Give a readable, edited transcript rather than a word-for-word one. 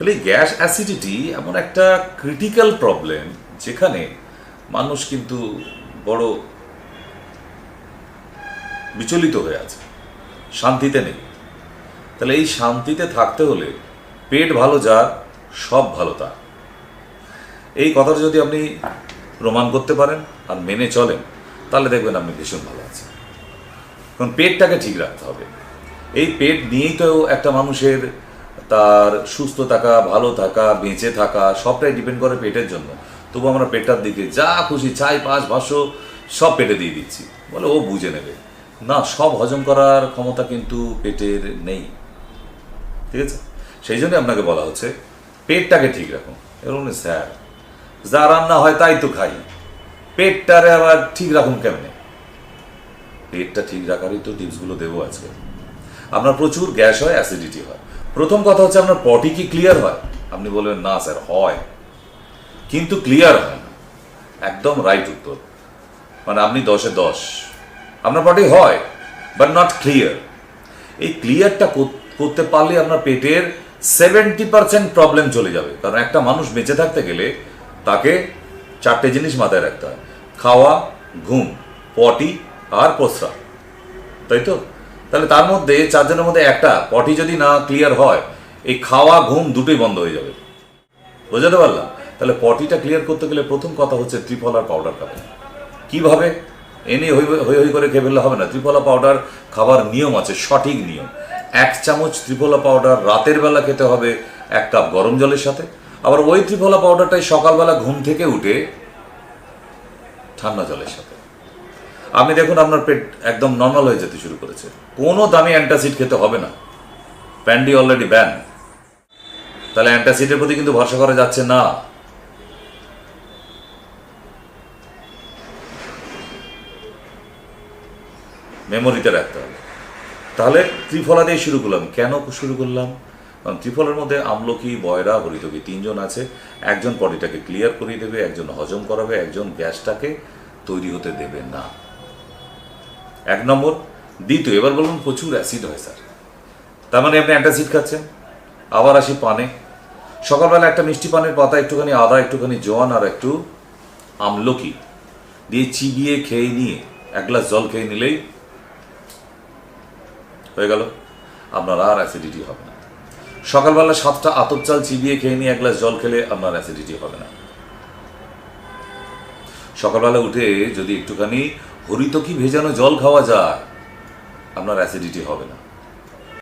তাহলে gas acidity এমন একটা ক্রিটিক্যাল প্রবলেম যেখানে মানুষ কিন্তু বড় বিচলিত হয়ে আছে, শান্তিতে নেই। তাহলে এই শান্তিতে থাকতে হলে পেট ভালো যার, সব ভালো তার, এই কথাটা যদি আপনি প্রমাণ করতে পারেন আর মেনে চলেন, তাহলে দেখবেন আপনি ভীষণ ভালো আছেন। কারণ পেটটাকে ঠিক রাখতে হবে। এই পেট নিয়েই তো একটা মানুষের তার সুস্থ থাকা, ভালো থাকা, বেঁচে থাকা সবটাই ডিপেন্ড করে পেটের জন্য। তবু আমরা পেটটার দিকে যা খুশি চাই, পাঁচ ভাষ্য সব পেটে দিয়ে দিচ্ছি, বলে ও বুঝে নেবে। না, সব হজম করার ক্ষমতা কিন্তু পেটের নেই, ঠিক আছে? সেই জন্য আপনাকে বলা হচ্ছে পেটটাকে ঠিক রাখুন। এরকম স্যার, যা রান্না হয় তাই তো খাই, পেটটারে আবার ঠিক রাখুন কেমনে? পেটটা ঠিক রাখারই তো টিপসগুলো দেবো আজকে। আপনার প্রচুর গ্যাস হয়, অ্যাসিডিটি হয়। প্রথম কথা হচ্ছে আপনার পটি কি ক্লিয়ার হয়? আপনি বলবেন না স্যার হয়, কিন্তু ক্লিয়ার হয় না। একদম রাইট উত্তর, মানে আপনি 10-এ 10। আপনার পটি হয় বাট নট ক্লিয়ার। এই ক্লিয়ারটা করতে পারলে আপনার পেটের 70% প্রবলেম চলে যাবে। কারণ একটা মানুষ বেঁচে থাকতে গেলে তাকে 4টে জিনিস মাথায় রাখতে হয়: খাওয়া, ঘুম, পটি আর প্রস্রাব, তাই তো? তাহলে তার মধ্যে 4 জনের মধ্যে একটা পটি যদি না ক্লিয়ার হয়, এই খাওয়া ঘুম দুটোই বন্ধ হয়ে যাবে। বোঝাতে পারলাম? তাহলে পটিটা ক্লিয়ার করতে গেলে প্রথম কথা হচ্ছে ত্রিফলার পাউডার খাবেন। কিভাবে? এনে হই হই করে খেয়ে ফেললে হবে না। ত্রিফলা পাউডার খাবার নিয়ম আছে, সঠিক নিয়ম। 1 চামচ ত্রিফলা পাউডার রাতের বেলা খেতে হবে 1 কাপ গরম জলের সাথে। আবার ওই ত্রিফলা পাউডারটাই সকালবেলা ঘুম থেকে উঠে ঠান্ডা জলের সাথে। আপনি দেখুন আপনার পেট একদম নর্মাল হয়ে যেতে শুরু করেছে। কোনো দামি অ্যান্টাসিড খেতে হবে না, প্যান্ডি অলরেডি ব্যান। তাহলে অ্যান্টাসিডের প্রতি কিন্তু ভরসা করা যাচ্ছে না। মেমোরিতে রাখতে হবে। তাহলে ত্রিফলা দিয়ে শুরু করলাম। কেন শুরু করলাম? কারণ ত্রিফলার মধ্যে আমলকি, বয়রা, হরিতকি 3 জন আছে। একজন বডিটাকে ক্লিয়ার করিয়ে দেবে, একজন হজম করাবে, একজন গ্যাসটাকে তৈরি হতে দেবে না। 1 নম্বর। দ্বিতীয়, এবার বলুন প্রচুর অ্যাসিড হয় স্যার, তার মানে আপনি অ্যান্টাসিড খাচ্ছেন। আবার আসি পানে। সকালবেলা একটা মিষ্টি পানের পাতা, একটুখানি আদা, একটুখানি জোয়ান আর একটু আমলকি দিয়ে চিবিয়ে খেয়ে নিয়ে 1 গ্লাস জল খেয়ে নিলেই হয়ে গেল, আপনার আর অ্যাসিডিটি হবে না। সকালবেলা 7টা আতপ চাল চিবিয়ে খেয়ে নিয়ে 1 গ্লাস জল খেলে আপনার অ্যাসিডিটি হবে না। সকালবেলা উঠে যদি একটুখানি হরিতকি ভেজানো জল খাওয়া যায়, আপনার অ্যাসিডিটি হবে না।